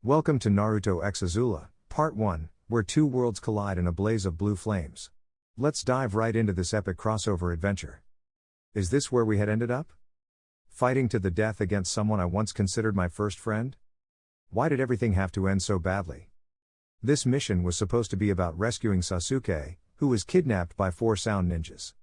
Welcome to Naruto x Azula, Part 1, where two worlds collide in a blaze of blue flames. Let's dive right into this epic crossover adventure. Is this where we had ended up? Fighting to the death against someone I once considered my first friend? Why did everything have to end so badly? This mission was supposed to be about rescuing Sasuke, who was kidnapped by 4 sound ninjas.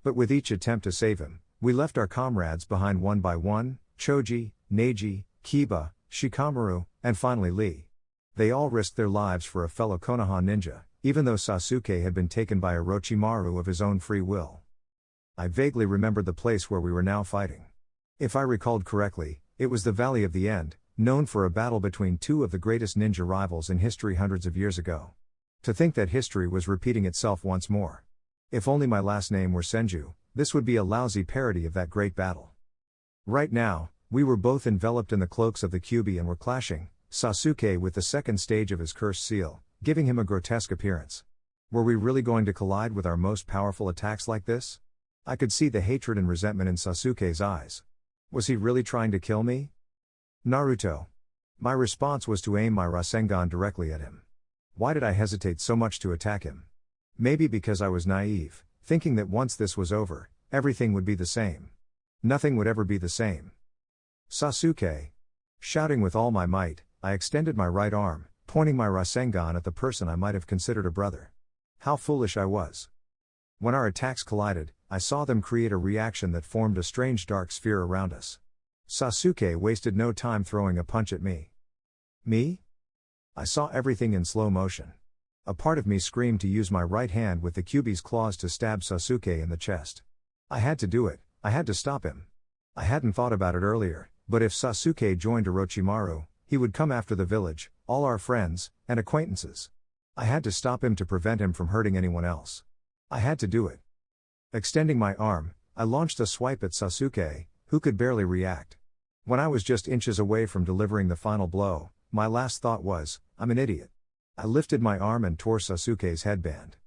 But with each attempt to save him, we left our comrades behind one by one: Choji, Neji, Kiba, Shikamaru, and finally Lee. They all risked their lives for a fellow Konoha ninja, even though Sasuke had been taken by Orochimaru of his own free will. I vaguely remembered the place where we were now fighting. If I recalled correctly, it was the Valley of the End, known for a battle between two of the greatest ninja rivals in history hundreds of years ago. To think that history was repeating itself once more. If only my last name were Senju, this would be a lousy parody of that great battle. Right now, we were both enveloped in the cloaks of the Kyuubi and were clashing, Sasuke with the second stage of his cursed seal, giving him a grotesque appearance. Were we really going to collide with our most powerful attacks like this? I could see the hatred and resentment in Sasuke's eyes. Was he really trying to kill me? Naruto. My response was to aim my Rasengan directly at him. Why did I hesitate so much to attack him? Maybe because I was naive, thinking that once this was over, everything would be the same. Nothing would ever be the same. Sasuke. Shouting with all my might, I extended my right arm, pointing my Rasengan at the person I might have considered a brother. How foolish I was. When our attacks collided, I saw them create a reaction that formed a strange dark sphere around us. Sasuke wasted no time throwing a punch at me. Me? I saw everything in slow motion. A part of me screamed to use my right hand with the Kyuubi's claws to stab Sasuke in the chest. I had to do it, I had to stop him. I hadn't thought about it earlier, but if Sasuke joined Orochimaru, he would come after the village, all our friends and acquaintances. I had to stop him to prevent him from hurting anyone else. I had to do it. Extending my arm, I launched a swipe at Sasuke, who could barely react. When I was just inches away from delivering the final blow, my last thought was, I'm an idiot. I lifted my arm and tore Sasuke's headband.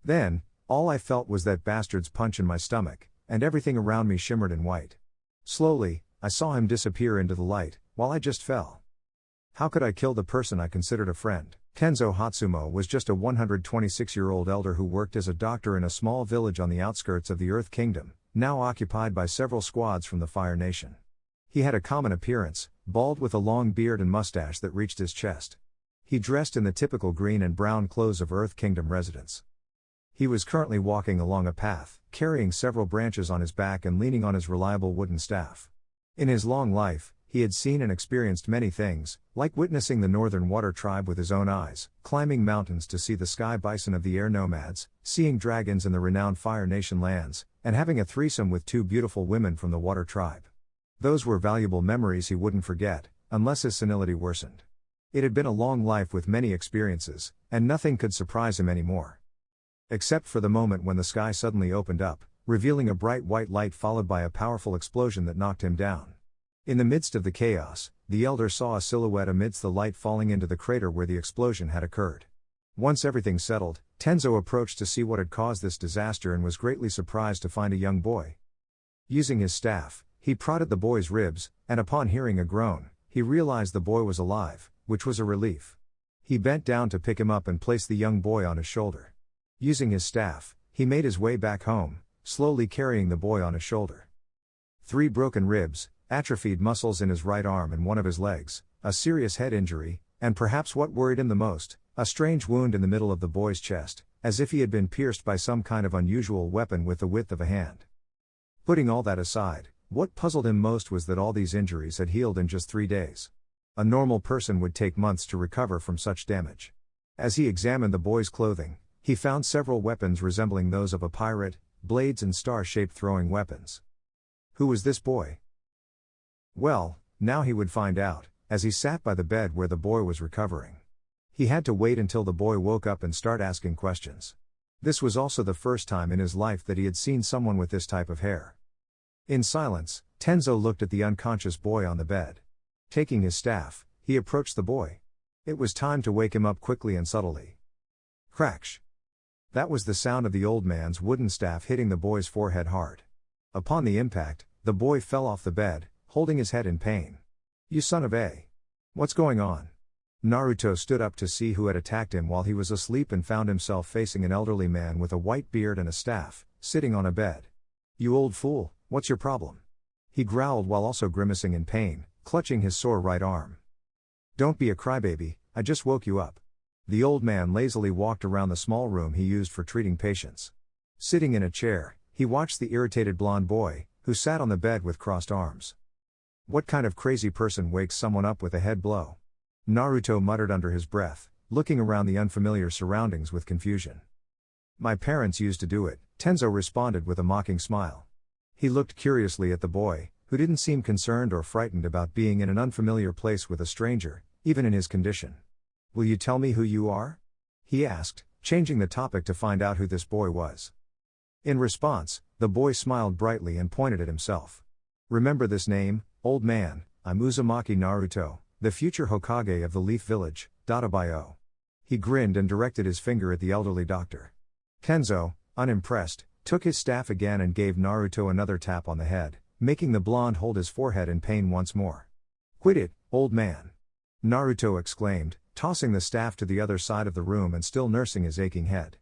Then, all I felt was that bastard's punch in my stomach, and everything around me shimmered in white. Slowly, I saw him disappear into the light, while I just fell. How could I kill the person I considered a friend? Tenzo Hatsumo was just a 126-year-old elder who worked as a doctor in a small village on the outskirts of the Earth Kingdom, now occupied by several squads from the Fire Nation. He had a common appearance, bald with a long beard and mustache that reached his chest. He dressed in the typical green and brown clothes of Earth Kingdom residents. He was currently walking along a path, carrying several branches on his back and leaning on his reliable wooden staff. In his long life, he had seen and experienced many things, like witnessing the Northern Water Tribe with his own eyes, climbing mountains to see the sky bison of the air nomads, seeing dragons in the renowned Fire Nation lands, and having a threesome with 2 beautiful women from the Water Tribe. Those were valuable memories he wouldn't forget, unless his senility worsened. It had been a long life with many experiences, and nothing could surprise him anymore. Except for the moment when the sky suddenly opened up, revealing a bright white light followed by a powerful explosion that knocked him down. In the midst of the chaos, the elder saw a silhouette amidst the light falling into the crater where the explosion had occurred. Once everything settled, Tenzo approached to see what had caused this disaster and was greatly surprised to find a young boy. Using his staff, he prodded the boy's ribs, and upon hearing a groan, he realized the boy was alive, which was a relief. He bent down to pick him up and place the young boy on his shoulder. Using his staff, he made his way back home, slowly carrying the boy on his shoulder. 3 broken ribs, atrophied muscles in his right arm and one of his legs, a serious head injury, and perhaps what worried him the most, a strange wound in the middle of the boy's chest, as if he had been pierced by some kind of unusual weapon with the width of a hand. Putting all that aside, what puzzled him most was that all these injuries had healed in just 3 days. A normal person would take months to recover from such damage. As he examined the boy's clothing, he found several weapons resembling those of a pirate, blades and star-shaped throwing weapons. Who was this boy? Well, now he would find out, as he sat by the bed where the boy was recovering. He had to wait until the boy woke up and start asking questions. This was also the first time in his life that he had seen someone with this type of hair. In silence, Tenzo looked at the unconscious boy on the bed. Taking his staff, he approached the boy. It was time to wake him up quickly and subtly. Crash! That was the sound of the old man's wooden staff hitting the boy's forehead hard. Upon the impact, the boy fell off the bed, holding his head in pain. You son of a... What's going on? Naruto stood up to see who had attacked him while he was asleep and found himself facing an elderly man with a white beard and a staff, sitting on a bed. "You old fool, what's your problem?" he growled while also grimacing in pain, clutching his sore right arm. "Don't be a crybaby, I just woke you up." The old man lazily walked around the small room he used for treating patients. Sitting in a chair, he watched the irritated blonde boy, who sat on the bed with crossed arms. "What kind of crazy person wakes someone up with a head blow?" Naruto muttered under his breath, looking around the unfamiliar surroundings with confusion. "My parents used to do it," Tenzo responded with a mocking smile. He looked curiously at the boy, who didn't seem concerned or frightened about being in an unfamiliar place with a stranger, even in his condition. "Will you tell me who you are?" he asked, changing the topic to find out who this boy was. In response, the boy smiled brightly and pointed at himself. "Remember this name, old man, I'm Uzumaki Naruto, the future Hokage of the Leaf Village, Databayo." He grinned and directed his finger at the elderly doctor. Kenzo, unimpressed, took his staff again and gave Naruto another tap on the head, making the blonde hold his forehead in pain once more. "Quit it, old man!" Naruto exclaimed, tossing the staff to the other side of the room and still nursing his aching head.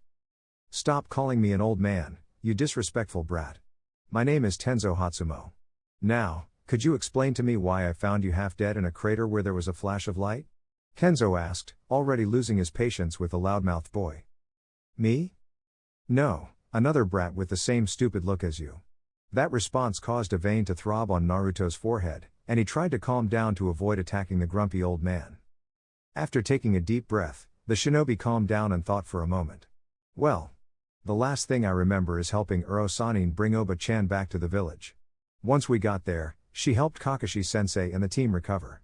"Stop calling me an old man, you disrespectful brat. My name is Tenzo Hatsumo. Now, could you explain to me why I found you half dead in a crater where there was a flash of light?" Kenzo asked, already losing his patience with the loudmouthed boy. "Me? No, another brat with the same stupid look as you." That response caused a vein to throb on Naruto's forehead, and he tried to calm down to avoid attacking the grumpy old man. After taking a deep breath, the shinobi calmed down and thought for a moment. "Well, the last thing I remember is helping Uro-sanin bring Oba-chan back to the village. Once we got there, she helped Kakashi-sensei and the team recover."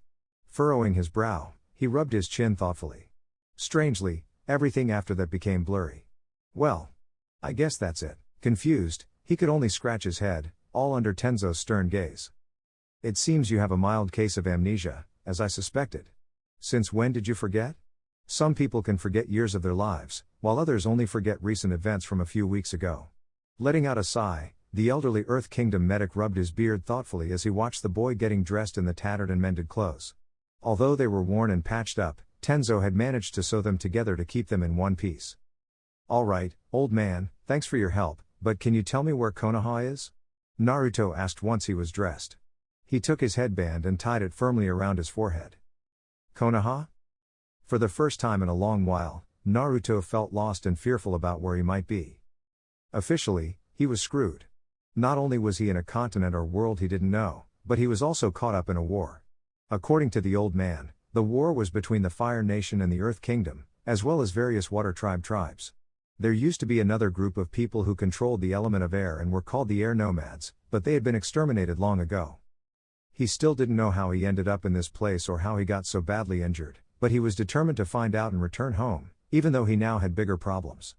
Furrowing his brow, he rubbed his chin thoughtfully. Strangely, everything after that became blurry. "Well, I guess that's it." Confused, he could only scratch his head, all under Tenzo's stern gaze. "It seems you have a mild case of amnesia, as I suspected. Since when did you forget? Some people can forget years of their lives, while others only forget recent events from a few weeks ago." Letting out a sigh, the elderly Earth Kingdom medic rubbed his beard thoughtfully as he watched the boy getting dressed in the tattered and mended clothes. Although they were worn and patched up, Tenzo had managed to sew them together to keep them in one piece. "All right, old man, thanks for your help, but can you tell me where Konoha is?" Naruto asked once he was dressed. He took his headband and tied it firmly around his forehead. Konoha? For the first time in a long while, Naruto felt lost and fearful about where he might be. Officially, he was screwed. Not only was he in a continent or world he didn't know, but he was also caught up in a war. According to the old man, the war was between the Fire Nation and the Earth Kingdom, as well as various Water Tribe tribes. There used to be another group of people who controlled the element of air and were called the Air Nomads, but they had been exterminated long ago. He still didn't know how he ended up in this place or how he got so badly injured, but he was determined to find out and return home, even though he now had bigger problems.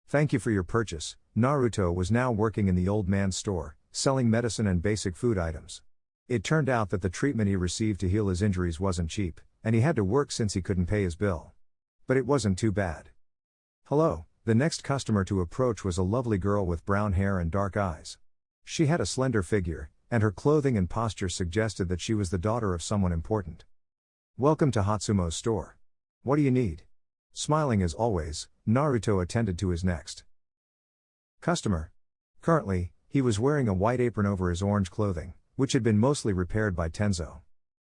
"Thank you for your purchase." Naruto was now working in the old man's store, selling medicine and basic food items. It turned out that the treatment he received to heal his injuries wasn't cheap, and he had to work since he couldn't pay his bill. But it wasn't too bad. "Hello." The next customer to approach was a lovely girl with brown hair and dark eyes. She had a slender figure, and her clothing and posture suggested that she was the daughter of someone important. "Welcome to Hatsumo's store. What do you need?" Smiling as always, Naruto attended to his next customer. Currently, he was wearing a white apron over his orange clothing, which had been mostly repaired by Tenzo.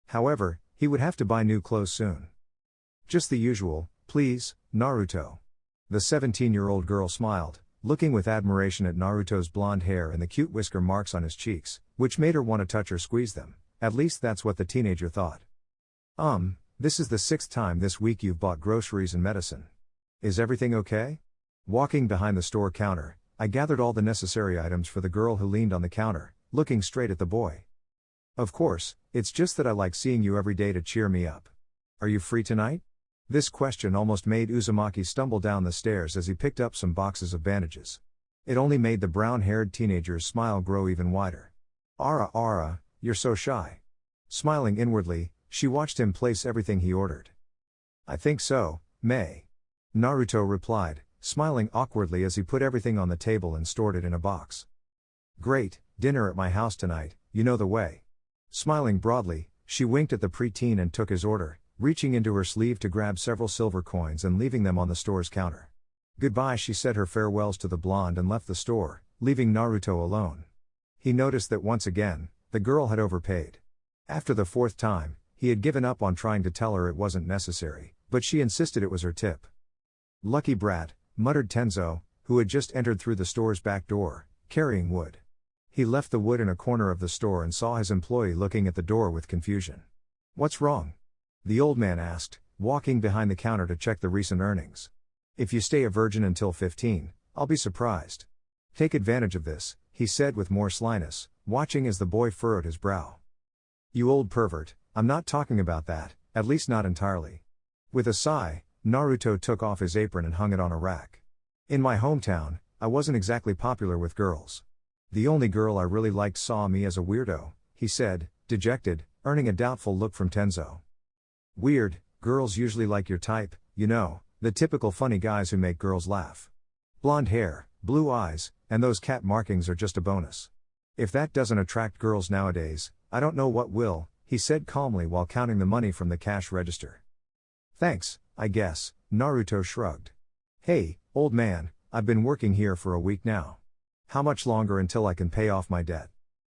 However, he would have to buy new clothes soon. "Just the usual, please, Naruto." The 17-year-old girl smiled, looking with admiration at Naruto's blonde hair and the cute whisker marks on his cheeks, which made her want to touch or squeeze them. At least that's what the teenager thought. This is the 6th time this week you've bought groceries and medicine. Is everything okay?" Walking behind the store counter, I gathered all the necessary items for the girl who leaned on the counter, looking straight at the boy. "Of course, it's just that I like seeing you every day to cheer me up. Are you free tonight?" This question almost made Uzumaki stumble down the stairs as he picked up some boxes of bandages. It only made the brown-haired teenager's smile grow even wider. Ara, you're so shy." Smiling inwardly, she watched him place everything he ordered. "I think so, May." Naruto replied, smiling awkwardly as he put everything on the table and stored it in a box. "Great, dinner at my house tonight, you know the way." Smiling broadly, she winked at the preteen and took his order, reaching into her sleeve to grab several silver coins and leaving them on the store's counter. Goodbye, she said her farewells to the blonde and left the store, leaving Naruto alone. He noticed that once again, the girl had overpaid. After the fourth time, he had given up on trying to tell her it wasn't necessary, but she insisted it was her tip. Lucky brat, muttered Tenzo, who had just entered through the store's back door, carrying wood. He left the wood in a corner of the store and saw his employee looking at the door with confusion. What's wrong? The old man asked, walking behind the counter to check the recent earnings. If you stay a virgin until 15, I'll be surprised. Take advantage of this, he said with more slyness, watching as the boy furrowed his brow. You old pervert, I'm not talking about that, at least not entirely. With a sigh, Naruto took off his apron and hung it on a rack. In my hometown, I wasn't exactly popular with girls. The only girl I really liked saw me as a weirdo, he said, dejected, earning a doubtful look from Tenzo. Weird, girls usually like your type, you know, the typical funny guys who make girls laugh. Blonde hair, blue eyes, and those cat markings are just a bonus. If that doesn't attract girls nowadays, I don't know what will, he said calmly while counting the money from the cash register. Thanks, I guess, Naruto shrugged. Hey, old man, I've been working here for a week now. How much longer until I can pay off my debt?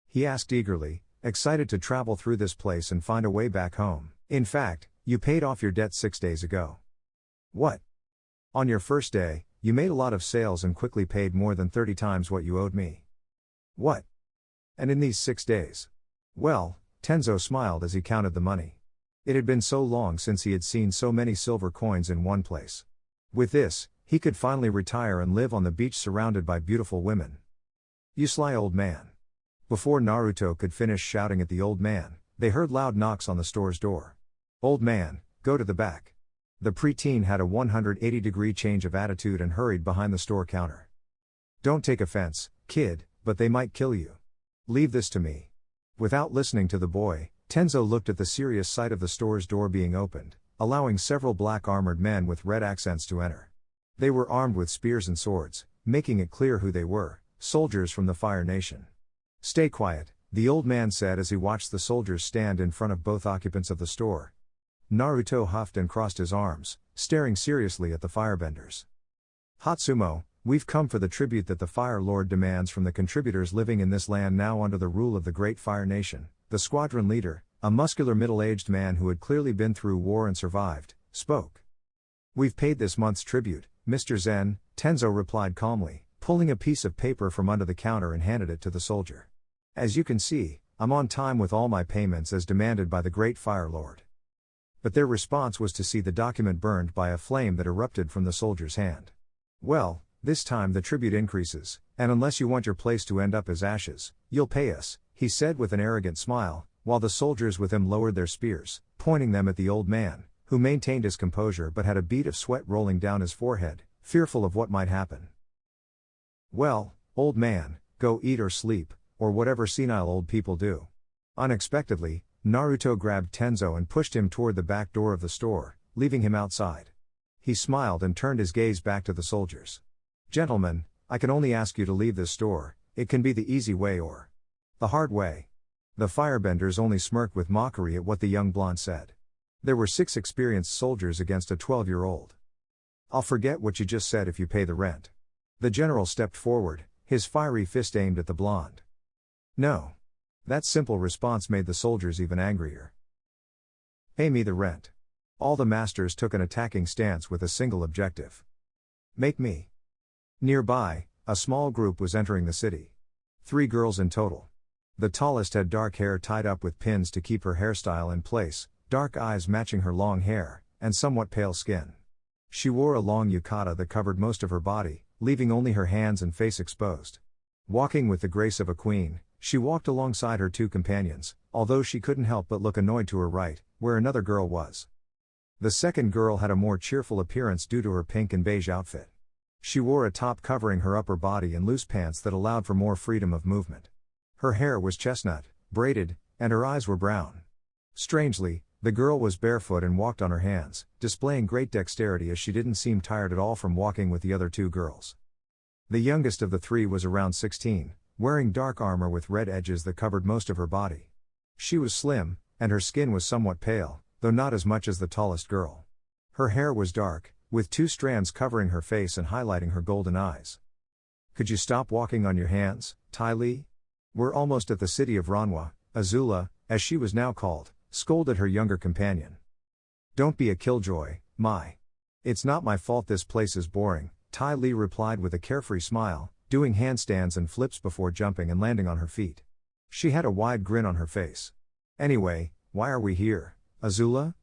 He asked eagerly, excited to travel through this place and find a way back home. In fact, you paid off your debt 6 days ago. What? On your first day, you made a lot of sales and quickly paid more than 30 times what you owed me. What? And in these 6 days? Well, Tenzo smiled as he counted the money. It had been so long since he had seen so many silver coins in one place. With this, he could finally retire and live on the beach surrounded by beautiful women. You sly old man. Before Naruto could finish shouting at the old man, they heard loud knocks on the store's door. Old man, go to the back. The preteen had a 180-degree change of attitude and hurried behind the store counter. Don't take offense, kid, but they might kill you. Leave this to me. Without listening to the boy, Tenzo looked at the serious sight of the store's door being opened, allowing several black armored men with red accents to enter. They were armed with spears and swords, making it clear who they were, soldiers from the Fire Nation. Stay quiet, the old man said as he watched the soldiers stand in front of both occupants of the store. Naruto huffed and crossed his arms, staring seriously at the firebenders. Hatsumo, we've come for the tribute that the Fire Lord demands from the contributors living in this land now under the rule of the Great Fire Nation, the squadron leader, a muscular middle-aged man who had clearly been through war and survived, spoke. We've paid this month's tribute, Mr. Zen, Tenzo replied calmly, pulling a piece of paper from under the counter and handed it to the soldier. As you can see, I'm on time with all my payments as demanded by the Great Fire Lord. But their response was to see the document burned by a flame that erupted from the soldier's hand. Well, this time the tribute increases, and unless you want your place to end up as ashes, you'll pay us, he said with an arrogant smile, while the soldiers with him lowered their spears, pointing them at the old man, who maintained his composure but had a bead of sweat rolling down his forehead, fearful of what might happen. Well, old man, go eat or sleep, or whatever senile old people do. Unexpectedly, Naruto grabbed Tenzo and pushed him toward the back door of the store, leaving him outside. He smiled and turned his gaze back to the soldiers. Gentlemen, I can only ask you to leave this store, it can be the easy way or the hard way. The firebenders only smirked with mockery at what the young blonde said. There were 6 experienced soldiers against a 12-year-old. I'll forget what you just said if you pay the rent. The general stepped forward, his fiery fist aimed at the blonde. No. That simple response made the soldiers even angrier. Pay me the rent. All the masters took an attacking stance with a single objective. Make me. Nearby, a small group was entering the city. 3 girls in total. The tallest had dark hair tied up with pins to keep her hairstyle in place, dark eyes matching her long hair, and somewhat pale skin. She wore a long yukata that covered most of her body, leaving only her hands and face exposed. Walking with the grace of a queen, she walked alongside her 2 companions, although she couldn't help but look annoyed to her right, where another girl was. The second girl had a more cheerful appearance due to her pink and beige outfit. She wore a top covering her upper body and loose pants that allowed for more freedom of movement. Her hair was chestnut, braided, and her eyes were brown. Strangely, the girl was barefoot and walked on her hands, displaying great dexterity as she didn't seem tired at all from walking with the other 2 girls. The youngest of the 3 was around 16, wearing dark armor with red edges that covered most of her body. She was slim, and her skin was somewhat pale, though not as much as the tallest girl. Her hair was dark, with 2 strands covering her face and highlighting her golden eyes. Could you stop walking on your hands, Ty Lee? We're almost at the city of Ranwa, Azula, as she was now called, scolded her younger companion. Don't be a killjoy, Mai. It's not my fault this place is boring, Ty Lee replied with a carefree smile, doing handstands and flips before jumping and landing on her feet. She had a wide grin on her face. Anyway, why are we here, Azula?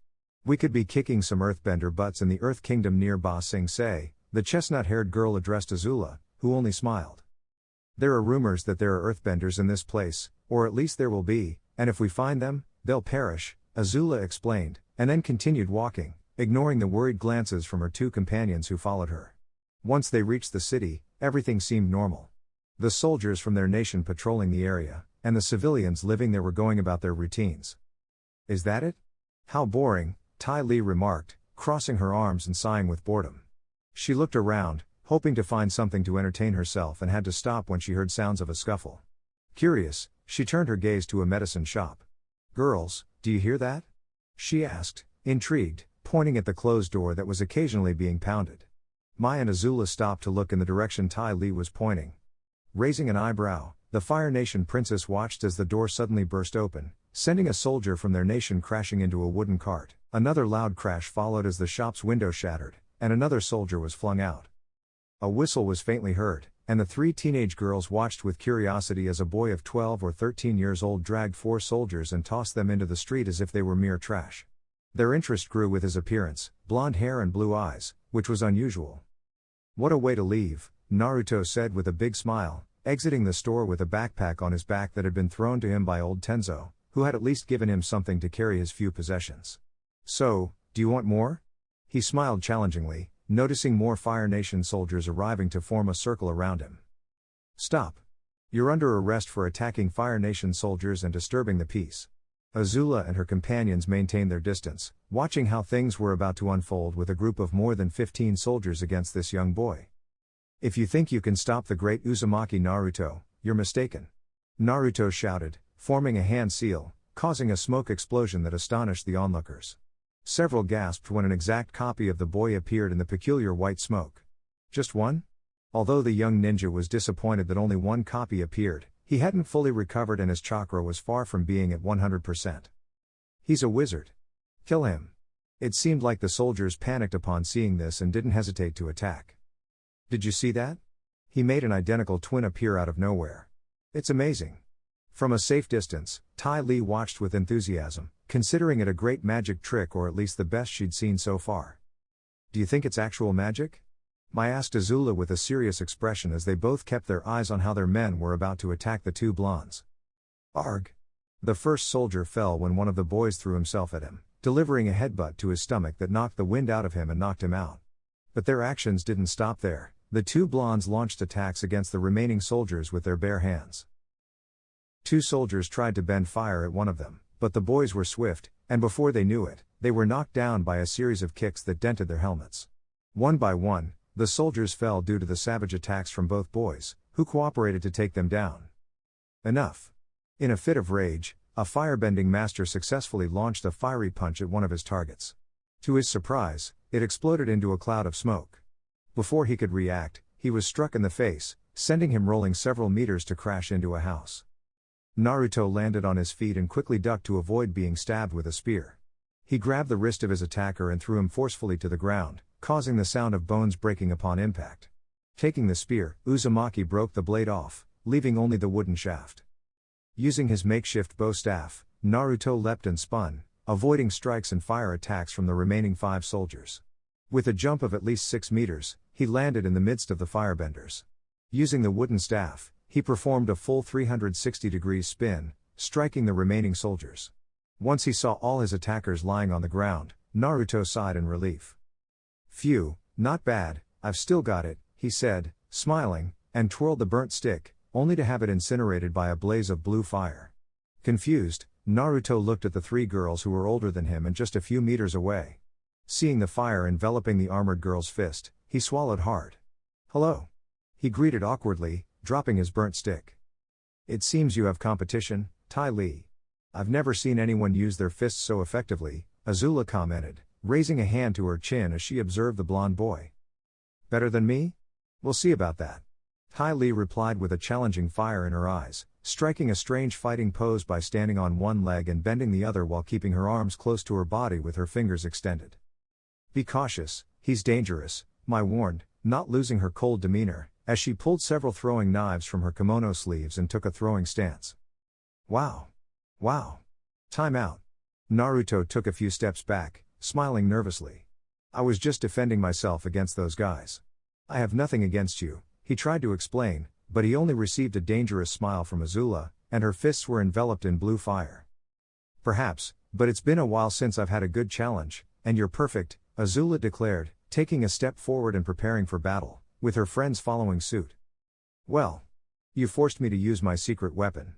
We could be kicking some earthbender butts in the Earth Kingdom near Ba Sing Se, the chestnut-haired girl addressed Azula, who only smiled. There are rumors that there are earthbenders in this place, or at least there will be, and if we find them, they'll perish, Azula explained, and then continued walking, ignoring the worried glances from her 2 companions who followed her. Once they reached the city, everything seemed normal. The soldiers from their nation patrolling the area, and the civilians living there were going about their routines. Is that it? How boring, Ty Lee remarked, crossing her arms and sighing with boredom. She looked around, hoping to find something to entertain herself, and had to stop when she heard sounds of a scuffle. Curious, she turned her gaze to a medicine shop. Girls, do you hear that? She asked, intrigued, pointing at the closed door that was occasionally being pounded. Mai and Azula stopped to look in the direction Ty Lee was pointing. Raising an eyebrow, the Fire Nation princess watched as the door suddenly burst open, sending a soldier from their nation crashing into a wooden cart. Another loud crash followed as the shop's window shattered, and another soldier was flung out. A whistle was faintly heard, and the 3 teenage girls watched with curiosity as a boy of 12 or 13 years old dragged 4 soldiers and tossed them into the street as if they were mere trash. Their interest grew with his appearance, blonde hair and blue eyes, which was unusual. What a way to leave, Naruto said with a big smile, exiting the store with a backpack on his back that had been thrown to him by old Tenzo, who had at least given him something to carry his few possessions. So, do you want more? He smiled challengingly, noticing more Fire Nation soldiers arriving to form a circle around him. Stop. You're under arrest for attacking Fire Nation soldiers and disturbing the peace. Azula and her companions maintained their distance, watching how things were about to unfold with a group of more than 15 soldiers against this young boy. If you think you can stop the great Uzumaki Naruto, you're mistaken. Naruto shouted, forming a hand seal, causing a smoke explosion that astonished the onlookers. Several gasped when an exact copy of the boy appeared in the peculiar white smoke. Just one? Although the young ninja was disappointed that only one copy appeared, he hadn't fully recovered and his chakra was far from being at 100%. He's a wizard. Kill him. It seemed like the soldiers panicked upon seeing this and didn't hesitate to attack. Did you see that? He made an identical twin appear out of nowhere. It's amazing. From a safe distance, Ty Lee watched with enthusiasm, considering it a great magic trick or at least the best she'd seen so far. Do you think it's actual magic? Mai asked Azula with a serious expression as they both kept their eyes on how their men were about to attack the 2 blondes. Arg! The first soldier fell when one of the boys threw himself at him, delivering a headbutt to his stomach that knocked the wind out of him and knocked him out. But their actions didn't stop there. The 2 blondes launched attacks against the remaining soldiers with their bare hands. 2 soldiers tried to bend fire at one of them, but the boys were swift, and before they knew it, they were knocked down by a series of kicks that dented their helmets. One by one, the soldiers fell due to the savage attacks from both boys, who cooperated to take them down. Enough. In a fit of rage, a firebending master successfully launched a fiery punch at one of his targets. To his surprise, it exploded into a cloud of smoke. Before he could react, he was struck in the face, sending him rolling several meters to crash into a house. Naruto landed on his feet and quickly ducked to avoid being stabbed with a spear. He grabbed the wrist of his attacker and threw him forcefully to the ground, causing the sound of bones breaking upon impact. Taking the spear, Uzumaki broke the blade off, leaving only the wooden shaft. Using his makeshift bow staff, Naruto leapt and spun, avoiding strikes and fire attacks from the remaining 5 soldiers. With a jump of at least 6 meters, he landed in the midst of the firebenders. Using the wooden staff, he performed a full 360-degree spin, striking the remaining soldiers. Once he saw all his attackers lying on the ground, Naruto sighed in relief. Phew, not bad, I've still got it, he said, smiling, and twirled the burnt stick, only to have it incinerated by a blaze of blue fire. Confused, Naruto looked at the 3 girls who were older than him and just a few meters away. Seeing the fire enveloping the armored girl's fist, he swallowed hard. Hello. He greeted awkwardly, dropping his burnt stick. It seems you have competition, Ty Lee. I've never seen anyone use their fists so effectively, Azula commented, raising a hand to her chin as she observed the blonde boy. Better than me? We'll see about that. Ty Lee replied with a challenging fire in her eyes, striking a strange fighting pose by standing on one leg and bending the other while keeping her arms close to her body with her fingers extended. Be cautious, he's dangerous, Mai warned, not losing her cold demeanor, as she pulled several throwing knives from her kimono sleeves and took a throwing stance. Wow. Wow. Time out. Naruto took a few steps back, smiling nervously. I was just defending myself against those guys. I have nothing against you, he tried to explain, but he only received a dangerous smile from Azula, and her fists were enveloped in blue fire. Perhaps, but it's been a while since I've had a good challenge, and you're perfect, Azula declared, taking a step forward and preparing for battle, with her friends following suit. Well. You forced me to use my secret weapon.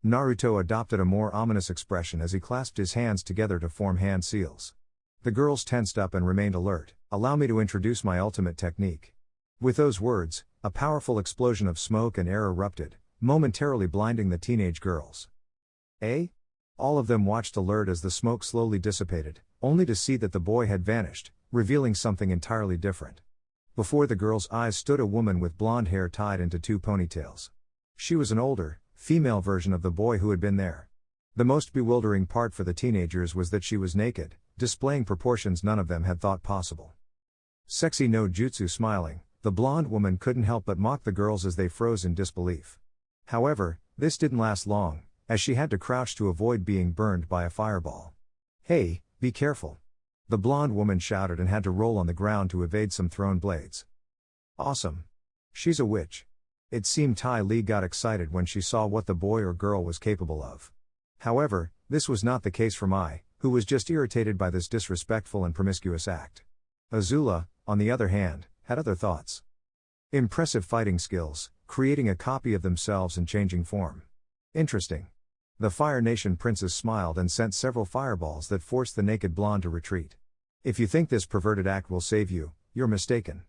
Naruto adopted a more ominous expression as he clasped his hands together to form hand seals. The girls tensed up and remained alert. Allow me to introduce my ultimate technique. With those words, a powerful explosion of smoke and air erupted, momentarily blinding the teenage girls. Eh? All of them watched alert as the smoke slowly dissipated, only to see that the boy had vanished, revealing something entirely different. Before the girls' eyes stood a woman with blonde hair tied into two ponytails. She was an older, female version of the boy who had been there. The most bewildering part for the teenagers was that she was naked, displaying proportions none of them had thought possible. Sexy no jutsu smiling, the blonde woman couldn't help but mock the girls as they froze in disbelief. However, this didn't last long, as she had to crouch to avoid being burned by a fireball. Hey, be careful. The blonde woman shouted and had to roll on the ground to evade some thrown blades. Awesome. She's a witch. It seemed Ty Lee got excited when she saw what the boy or girl was capable of. However, this was not the case for Mai, who was just irritated by this disrespectful and promiscuous act. Azula, on the other hand, had other thoughts. Impressive fighting skills, creating a copy of themselves and changing form. Interesting. The Fire Nation princess smiled and sent several fireballs that forced the naked blonde to retreat. If you think this perverted act will save you, you're mistaken.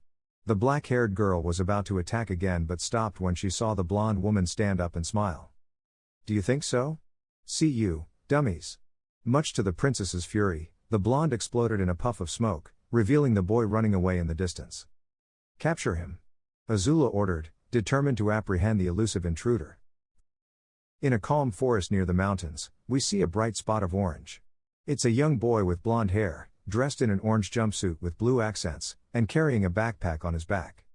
The black-haired girl was about to attack again but stopped when she saw the blonde woman stand up and smile. Do you think so? See you, dummies. Much to the princess's fury, the blonde exploded in a puff of smoke, revealing the boy running away in the distance. Capture him. Azula ordered, determined to apprehend the elusive intruder. In a calm forest near the mountains, we see a bright spot of orange. It's a young boy with blonde hair, dressed in an orange jumpsuit with blue accents, and carrying a backpack on his back.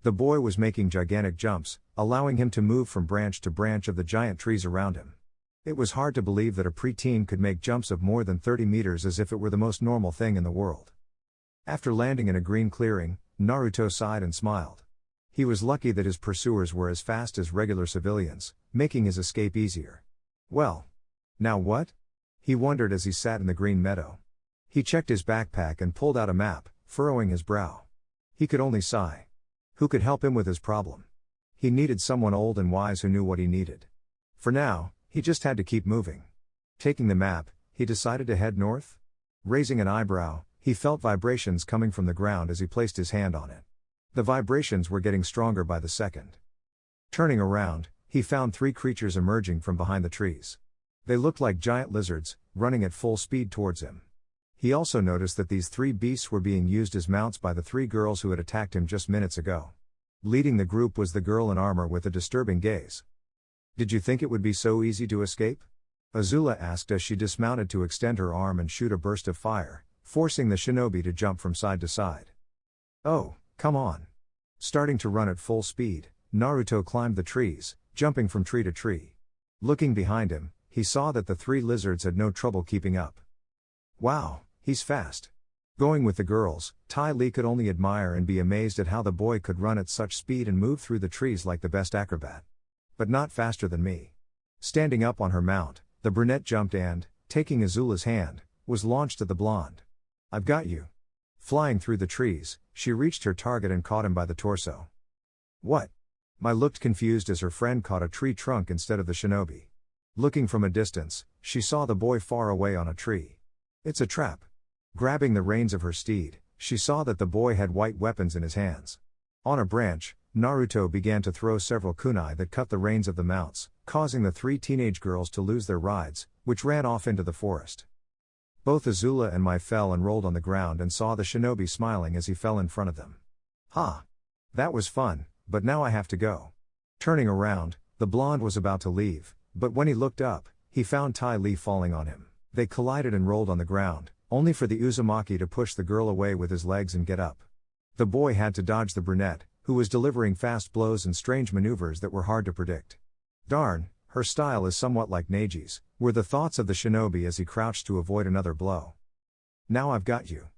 The boy was making gigantic jumps, allowing him to move from branch to branch of the giant trees around him. It was hard to believe that a preteen could make jumps of more than 30 meters as if it were the most normal thing in the world. After landing in a green clearing, Naruto sighed and smiled. He was lucky that his pursuers were as fast as regular civilians, making his escape easier. Well. Now what? He wondered as he sat in the green meadow. He checked his backpack and pulled out a map, furrowing his brow. He could only sigh. Who could help him with his problem? He needed someone old and wise who knew what he needed. For now, he just had to keep moving. Taking the map, he decided to head north. Raising an eyebrow, he felt vibrations coming from the ground as he placed his hand on it. The vibrations were getting stronger by the second. Turning around, he found three creatures emerging from behind the trees. They looked like giant lizards, running at full speed towards him. He also noticed that these three beasts were being used as mounts by the three girls who had attacked him just minutes ago. Leading the group was the girl in armor with a disturbing gaze. Did you think it would be so easy to escape? Azula asked as she dismounted to extend her arm and shoot a burst of fire, forcing the shinobi to jump from side to side. Oh, come on. Starting to run at full speed, Naruto climbed the trees, jumping from tree to tree. Looking behind him, he saw that the three lizards had no trouble keeping up. Wow, he's fast. Going with the girls, Ty Lee could only admire and be amazed at how the boy could run at such speed and move through the trees like the best acrobat. But not faster than me. Standing up on her mount, the brunette jumped and, taking Azula's hand, was launched at the blonde. I've got you. Flying through the trees, she reached her target and caught him by the torso. What? Mai looked confused as her friend caught a tree trunk instead of the shinobi. Looking from a distance, she saw the boy far away on a tree. It's a trap. Grabbing the reins of her steed, she saw that the boy had white weapons in his hands. On a branch, Naruto began to throw several kunai that cut the reins of the mounts, causing the three teenage girls to lose their rides, which ran off into the forest. Both Azula and Mai fell and rolled on the ground and saw the shinobi smiling as he fell in front of them. Ha! That was fun, but now I have to go. Turning around, the blonde was about to leave, but when he looked up, he found Ty Lee falling on him. They collided and rolled on the ground, only for the Uzumaki to push the girl away with his legs and get up. The boy had to dodge the brunette, who was delivering fast blows and strange maneuvers that were hard to predict. Darn, her style is somewhat like Neiji's, were the thoughts of the shinobi as he crouched to avoid another blow. Now I've got you.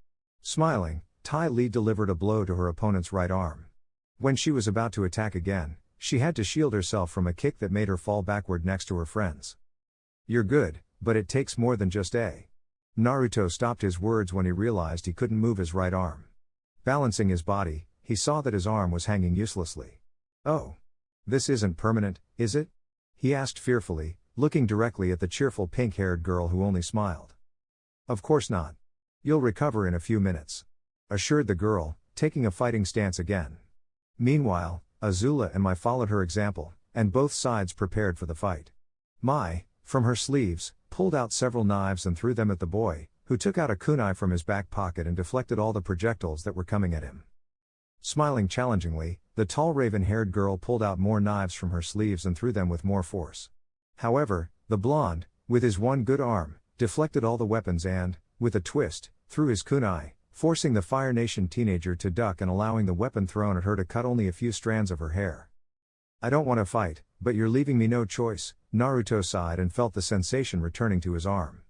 Smiling, Ty Lee delivered a blow to her opponent's right arm. When she was about to attack again, she had to shield herself from a kick that made her fall backward next to her friends. You're good, but it takes more than just a. Naruto stopped his words when he realized he couldn't move his right arm. Balancing his body, he saw that his arm was hanging uselessly. Oh. This isn't permanent, is it? He asked fearfully, looking directly at the cheerful pink-haired girl who only smiled. Of course not. You'll recover in a few minutes, assured the girl, taking a fighting stance again. Meanwhile, Azula and Mai followed her example, and both sides prepared for the fight. Mai, from her sleeves, pulled out several knives and threw them at the boy, who took out a kunai from his back pocket and deflected all the projectiles that were coming at him. Smiling challengingly, the tall raven-haired girl pulled out more knives from her sleeves and threw them with more force. However, the blonde, with his one good arm, deflected all the weapons and, with a twist, threw his kunai, forcing the Fire Nation teenager to duck and allowing the weapon thrown at her to cut only a few strands of her hair. I don't want to fight, but you're leaving me no choice, Naruto sighed and felt the sensation returning to his arm.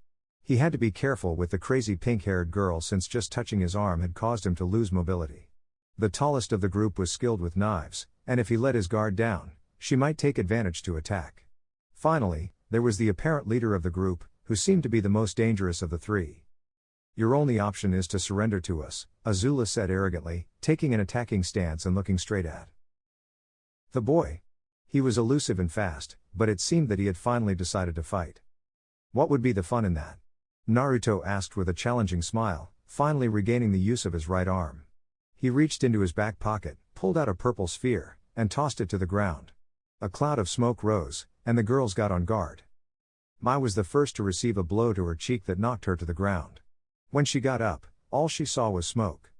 He had to be careful with the crazy pink-haired girl since just touching his arm had caused him to lose mobility. The tallest of the group was skilled with knives, and if he let his guard down, she might take advantage to attack. Finally, there was the apparent leader of the group, who seemed to be the most dangerous of the three. Your only option is to surrender to us, Azula said arrogantly, taking an attacking stance and looking straight at the boy. He was elusive and fast, but it seemed that he had finally decided to fight. What would be the fun in that? Naruto asked with a challenging smile, finally regaining the use of his right arm. He reached into his back pocket, pulled out a purple sphere, and tossed it to the ground. A cloud of smoke rose, and the girls got on guard. Mai was the first to receive a blow to her cheek that knocked her to the ground. When she got up, all she saw was smoke.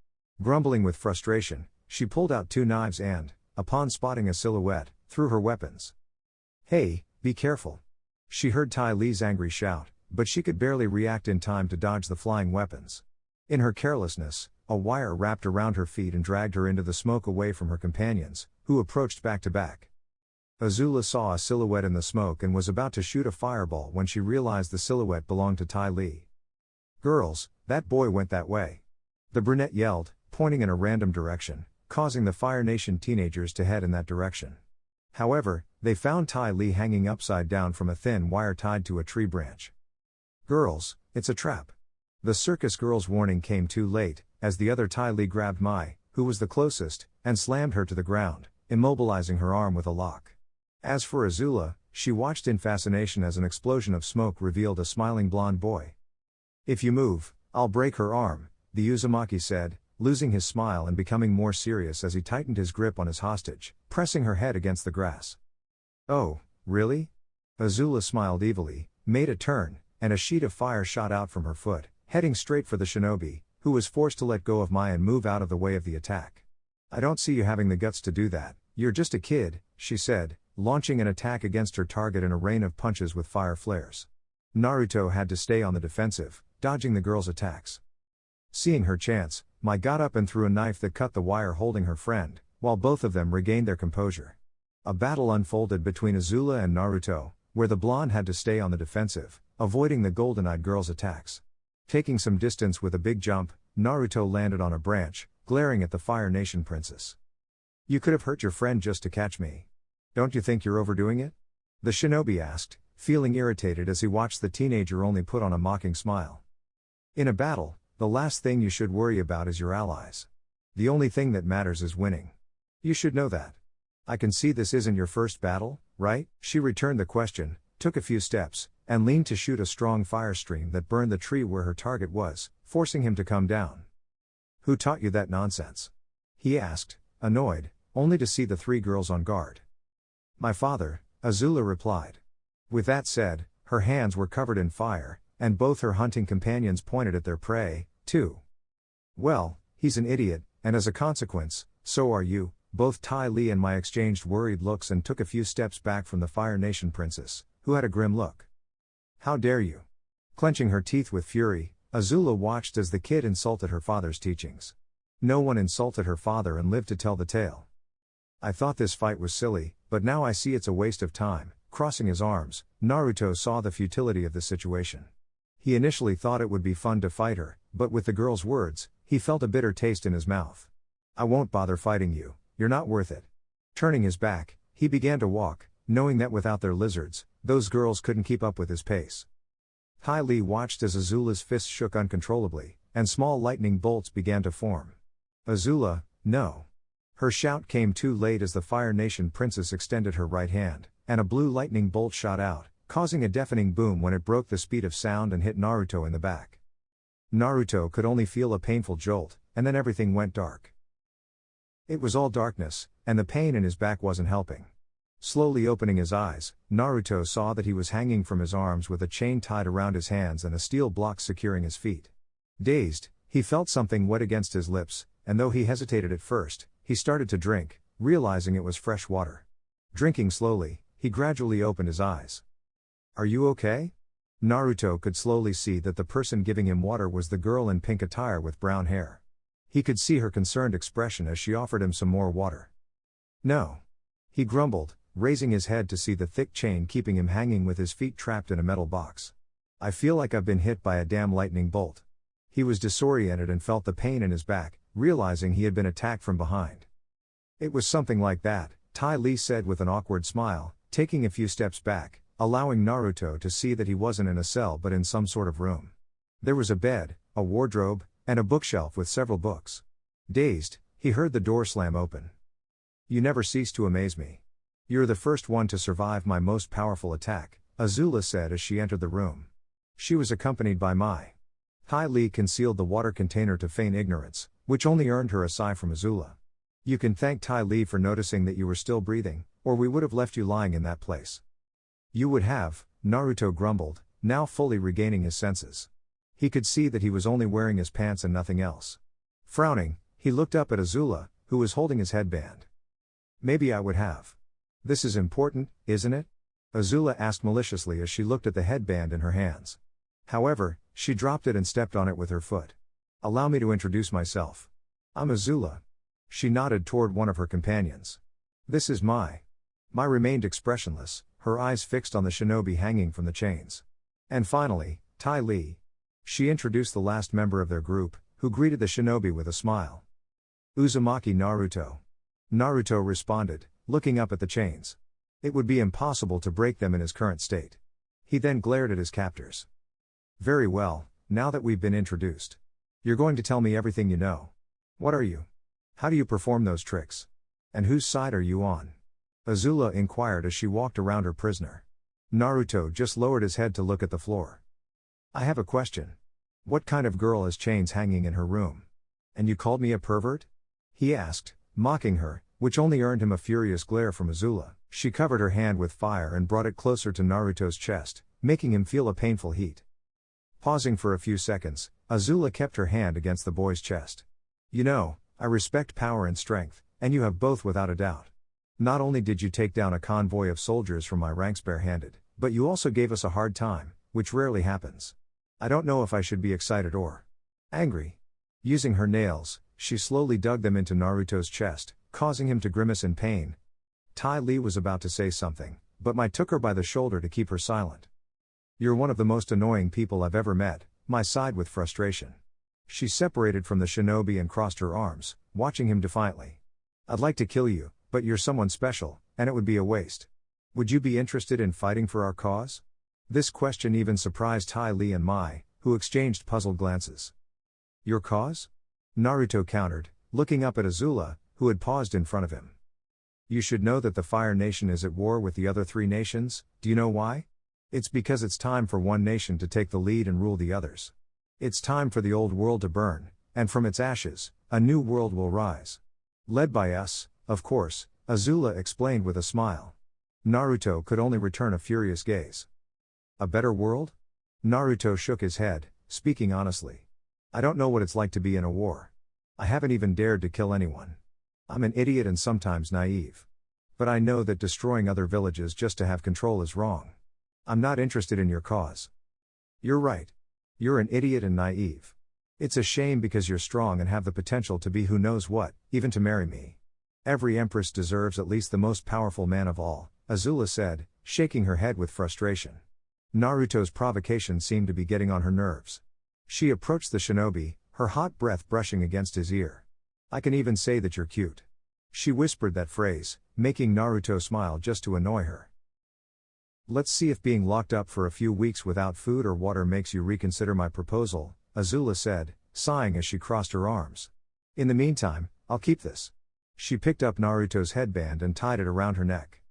Grumbling with frustration, she pulled out two knives and, upon spotting a silhouette, threw her weapons. Hey, be careful. She heard Ty Lee's angry shout, but she could barely react in time to dodge the flying weapons. In her carelessness, a wire wrapped around her feet and dragged her into the smoke away from her companions, who approached back to back. Azula saw a silhouette in the smoke and was about to shoot a fireball when she realized the silhouette belonged to Ty Lee. Girls, that boy went that way. The brunette yelled, pointing in a random direction, causing the Fire Nation teenagers to head in that direction. However, they found Ty Lee hanging upside down from a thin wire tied to a tree branch. Girls, it's a trap. The circus girl's warning came too late, as the other Ty Lee grabbed Mai, who was the closest, and slammed her to the ground, immobilizing her arm with a lock. As for Azula, she watched in fascination as an explosion of smoke revealed a smiling blonde boy. If you move, I'll break her arm, the Uzumaki said, losing his smile and becoming more serious as he tightened his grip on his hostage, pressing her head against the grass. Oh, really? Azula smiled evilly, made a turn, and a sheet of fire shot out from her foot, heading straight for the shinobi, who was forced to let go of Mai and move out of the way of the attack. I don't see you having the guts to do that, you're just a kid, she said, launching an attack against her target in a rain of punches with fire flares. Naruto had to stay on the defensive, dodging the girl's attacks. Seeing her chance, Mai got up and threw a knife that cut the wire holding her friend, while both of them regained their composure. A battle unfolded between Azula and Naruto, where the blonde had to stay on the defensive, avoiding the golden-eyed girl's attacks. Taking some distance with a big jump, Naruto landed on a branch, glaring at the Fire Nation princess. You could have hurt your friend just to catch me. Don't you think you're overdoing it? The shinobi asked, feeling irritated as he watched the teenager only put on a mocking smile. In a battle, the last thing you should worry about is your allies. The only thing that matters is winning. You should know that. I can see this isn't your first battle, right? She returned the question, took a few steps, and leaned to shoot a strong fire stream that burned the tree where her target was, forcing him to come down. Who taught you that nonsense? He asked, annoyed, only to see the three girls on guard. My father, Azula replied. With that said, her hands were covered in fire, and both her hunting companions pointed at their prey, too. Well, he's an idiot, and as a consequence, so are you. Both Ty Lee and my exchanged worried looks and took a few steps back from the Fire Nation princess, who had a grim look. How dare you? Clenching her teeth with fury, Azula watched as the kid insulted her father's teachings. No one insulted her father and lived to tell the tale. I thought this fight was silly, but now I see it's a waste of time. Crossing his arms, Naruto saw the futility of the situation. He initially thought it would be fun to fight her, but with the girl's words, he felt a bitter taste in his mouth. I won't bother fighting you. You're not worth it. Turning his back, he began to walk, knowing that without their lizards, those girls couldn't keep up with his pace. Ty Lee watched as Azula's fists shook uncontrollably, and small lightning bolts began to form. Azula, no. Her shout came too late as the Fire Nation princess extended her right hand, and a blue lightning bolt shot out, causing a deafening boom when it broke the speed of sound and hit Naruto in the back. Naruto could only feel a painful jolt, and then everything went dark. It was all darkness, and the pain in his back wasn't helping. Slowly opening his eyes, Naruto saw that he was hanging from his arms with a chain tied around his hands and a steel block securing his feet. Dazed, he felt something wet against his lips, and though he hesitated at first, he started to drink, realizing it was fresh water. Drinking slowly, he gradually opened his eyes. Are you okay? Naruto could slowly see that the person giving him water was the girl in pink attire with brown hair. He could see her concerned expression as she offered him some more water. No. He grumbled, raising his head to see the thick chain keeping him hanging with his feet trapped in a metal box. I feel like I've been hit by a damn lightning bolt. He was disoriented and felt the pain in his back, realizing he had been attacked from behind. It was something like that, Ty Lee said with an awkward smile, taking a few steps back, allowing Naruto to see that he wasn't in a cell but in some sort of room. There was a bed, a wardrobe, and a bookshelf with several books. Dazed, he heard the door slam open. You never cease to amaze me. You're the first one to survive my most powerful attack, Azula said as she entered the room. She was accompanied by Mai. Ty Lee concealed the water container to feign ignorance, which only earned her a sigh from Azula. You can thank Ty Lee for noticing that you were still breathing, or we would have left you lying in that place. You would have, Naruto grumbled, now fully regaining his senses. He could see that he was only wearing his pants and nothing else. Frowning, he looked up at Azula, who was holding his headband. Maybe I would have. This is important, isn't it? Azula asked maliciously as she looked at the headband in her hands. However, she dropped it and stepped on it with her foot. Allow me to introduce myself. I'm Azula. She nodded toward one of her companions. This is Mai. Mai remained expressionless, her eyes fixed on the shinobi hanging from the chains. And finally, Ty Lee. She introduced the last member of their group, who greeted the shinobi with a smile. Uzumaki Naruto. Naruto responded, looking up at the chains. It would be impossible to break them in his current state. He then glared at his captors. Very well, now that we've been introduced. You're going to tell me everything you know. What are you? How do you perform those tricks? And whose side are you on? Azula inquired as she walked around her prisoner. Naruto just lowered his head to look at the floor. I have a question. What kind of girl has chains hanging in her room? And you called me a pervert? He asked, mocking her, which only earned him a furious glare from Azula. She covered her hand with fire and brought it closer to Naruto's chest, making him feel a painful heat. Pausing for a few seconds, Azula kept her hand against the boy's chest. You know, I respect power and strength, and you have both without a doubt. Not only did you take down a convoy of soldiers from my ranks barehanded, but you also gave us a hard time, which rarely happens. I don't know if I should be excited or angry. Using her nails, she slowly dug them into Naruto's chest, causing him to grimace in pain. Ty Lee was about to say something, but Mai took her by the shoulder to keep her silent. You're one of the most annoying people I've ever met, Mai sighed with frustration. She separated from the shinobi and crossed her arms, watching him defiantly. I'd like to kill you, but you're someone special, and it would be a waste. Would you be interested in fighting for our cause? This question even surprised Ty Lee and Mai, who exchanged puzzled glances. Your cause? Naruto countered, looking up at Azula, who had paused in front of him. You should know that the Fire Nation is at war with the other three nations. Do you know why? It's because it's time for one nation to take the lead and rule the others. It's time for the old world to burn, and from its ashes, a new world will rise. Led by us, of course, Azula explained with a smile. Naruto could only return a furious gaze. A better world? Naruto shook his head, speaking honestly. I don't know what it's like to be in a war. I haven't even dared to kill anyone. I'm an idiot and sometimes naive. But I know that destroying other villages just to have control is wrong. I'm not interested in your cause. You're right. You're an idiot and naive. It's a shame because you're strong and have the potential to be who knows what, even to marry me. Every empress deserves at least the most powerful man of all, Azula said, shaking her head with frustration. Naruto's provocation seemed to be getting on her nerves. She approached the shinobi, her hot breath brushing against his ear. I can even say that you're cute. She whispered that phrase, making Naruto smile just to annoy her. Let's see if being locked up for a few weeks without food or water makes you reconsider my proposal, Azula said, sighing as she crossed her arms. In the meantime, I'll keep this. She picked up Naruto's headband and tied it around her neck.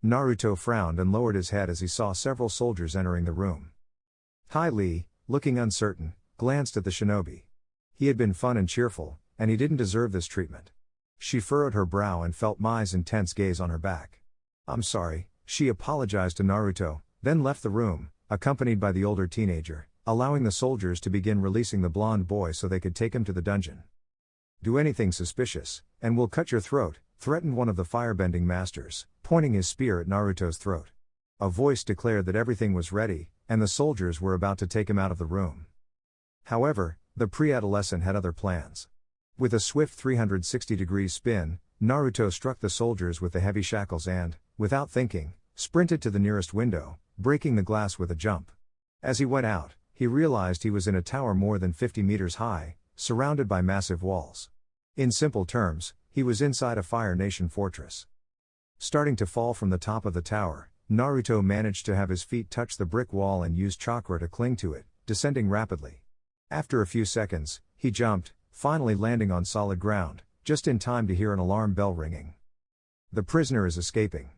Naruto frowned and lowered his head as he saw several soldiers entering the room. Hai Li, looking uncertain, glanced at the shinobi. He had been fun and cheerful, and he didn't deserve this treatment. She furrowed her brow and felt Mai's intense gaze on her back. I'm sorry, she apologized to Naruto, then left the room, accompanied by the older teenager, allowing the soldiers to begin releasing the blonde boy so they could take him to the dungeon. Do anything suspicious, and we'll cut your throat, threatened one of the firebending masters, pointing his spear at Naruto's throat. A voice declared that everything was ready, and the soldiers were about to take him out of the room. However, the pre-adolescent had other plans. With a swift 360-degree spin, Naruto struck the soldiers with the heavy shackles and, without thinking, sprinted to the nearest window, breaking the glass with a jump. As he went out, he realized he was in a tower more than 50 meters high, surrounded by massive walls. In simple terms, he was inside a Fire Nation fortress. Starting to fall from the top of the tower, Naruto managed to have his feet touch the brick wall and used chakra to cling to it, descending rapidly. After a few seconds, he jumped, finally landing on solid ground, just in time to hear an alarm bell ringing. The prisoner is escaping,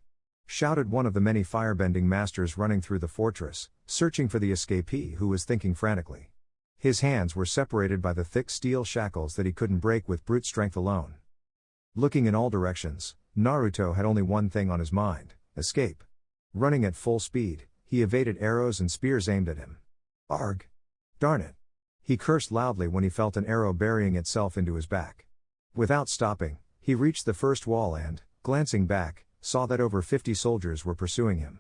shouted one of the many firebending masters running through the fortress, searching for the escapee who was thinking frantically. His hands were separated by the thick steel shackles that he couldn't break with brute strength alone. Looking in all directions, Naruto had only one thing on his mind: escape. Running at full speed, he evaded arrows and spears aimed at him. Arg! Darn it! He cursed loudly when he felt an arrow burying itself into his back. Without stopping, he reached the first wall and, glancing back, saw that over 50 soldiers were pursuing him.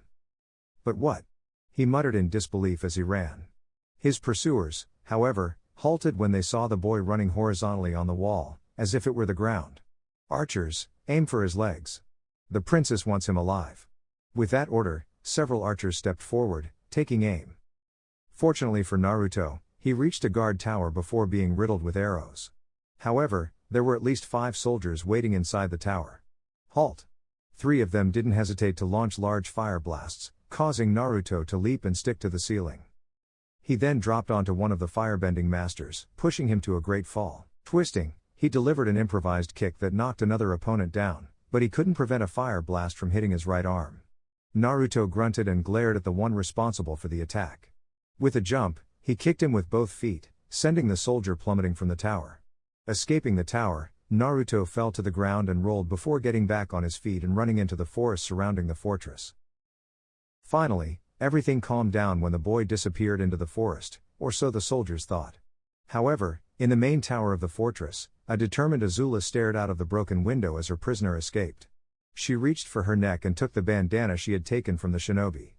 But what? He muttered in disbelief as he ran. His pursuers, however, halted when they saw the boy running horizontally on the wall, as if it were the ground. Archers, aim for his legs. The princess wants him alive. With that order, several archers stepped forward, taking aim. Fortunately for Naruto, he reached a guard tower before being riddled with arrows. However, there were at least 5 soldiers waiting inside the tower. Halt! 3 of them didn't hesitate to launch large fire blasts, causing Naruto to leap and stick to the ceiling. He then dropped onto one of the firebending masters, pushing him to a great fall. Twisting, he delivered an improvised kick that knocked another opponent down, but he couldn't prevent a fire blast from hitting his right arm. Naruto grunted and glared at the one responsible for the attack. With a jump, he kicked him with both feet, sending the soldier plummeting from the tower. Escaping the tower, Naruto fell to the ground and rolled before getting back on his feet and running into the forest surrounding the fortress. Finally, everything calmed down when the boy disappeared into the forest, or so the soldiers thought. However, in the main tower of the fortress, a determined Azula stared out of the broken window as her prisoner escaped. She reached for her neck and took the bandana she had taken from the shinobi.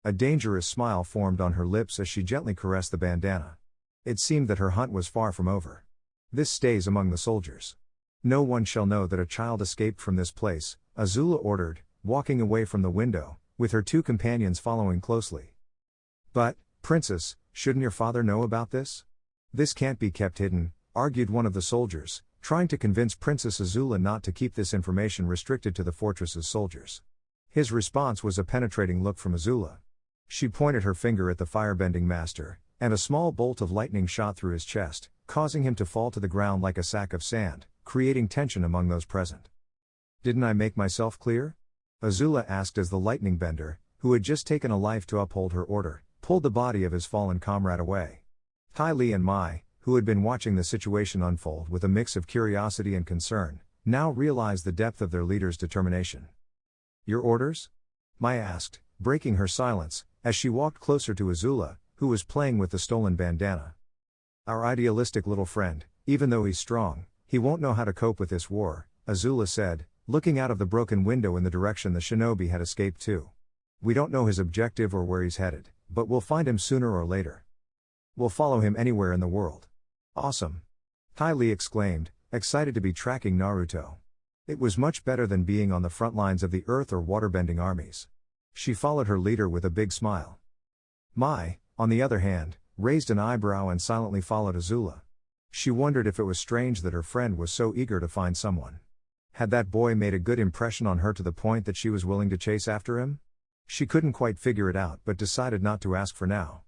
A dangerous smile formed on her lips as she gently caressed the bandana. It seemed that her hunt was far from over. This stays among the soldiers. No one shall know that a child escaped from this place, Azula ordered, walking away from the window, with her 2 companions following closely. But, Princess, shouldn't your father know about this? This can't be kept hidden, argued one of the soldiers, trying to convince Princess Azula not to keep this information restricted to the fortress's soldiers. His response was a penetrating look from Azula. She pointed her finger at the firebending master, and a small bolt of lightning shot through his chest, causing him to fall to the ground like a sack of sand, creating tension among those present. Didn't I make myself clear? Azula asked as the lightning bender, who had just taken a life to uphold her order, pulled the body of his fallen comrade away. Hai Li and Mai, who had been watching the situation unfold with a mix of curiosity and concern, now realized the depth of their leader's determination. Your orders? Mai asked, breaking her silence, as she walked closer to Azula, who was playing with the stolen bandana. Our idealistic little friend, even though he's strong, he won't know how to cope with this war, Azula said, looking out of the broken window in the direction the shinobi had escaped to. We don't know his objective or where he's headed, but we'll find him sooner or later. We'll follow him anywhere in the world. Awesome! Ty Lee exclaimed, excited to be tracking Naruto. It was much better than being on the front lines of the earth or waterbending armies. She followed her leader with a big smile. Mai, on the other hand, raised an eyebrow and silently followed Azula. She wondered if it was strange that her friend was so eager to find someone. Had that boy made a good impression on her to the point that she was willing to chase after him? She couldn't quite figure it out but decided not to ask for now.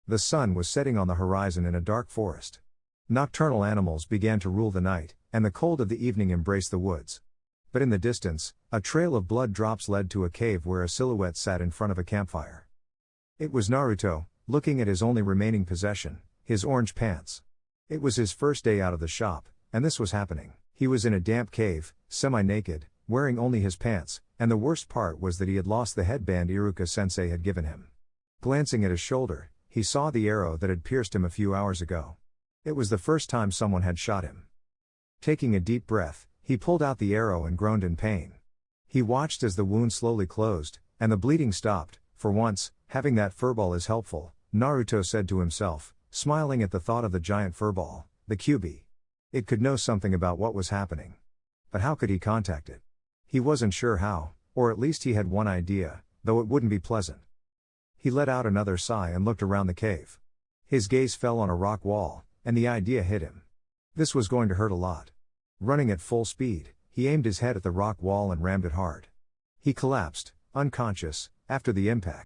The sun was setting on the horizon in a dark forest. Nocturnal animals began to rule the night, and the cold of the evening embraced the woods. But in the distance, a trail of blood drops led to a cave where a silhouette sat in front of a campfire. It was Naruto, looking at his only remaining possession, his orange pants. It was his first day out of the shop, and this was happening. He was in a damp cave, semi-naked, wearing only his pants, and the worst part was that he had lost the headband Iruka-sensei had given him. Glancing at his shoulder, he saw the arrow that had pierced him a few hours ago. It was the first time someone had shot him. Taking a deep breath, he pulled out the arrow and groaned in pain. He watched as the wound slowly closed, and the bleeding stopped. For once, having that furball is helpful, Naruto said to himself, smiling at the thought of the giant furball, the QB. It could know something about what was happening. But how could he contact it? He wasn't sure how, or at least he had one idea, though it wouldn't be pleasant. He let out another sigh and looked around the cave. His gaze fell on a rock wall, and the idea hit him. This was going to hurt a lot. Running at full speed, he aimed his head at the rock wall and rammed it hard. He collapsed, unconscious, after the impact.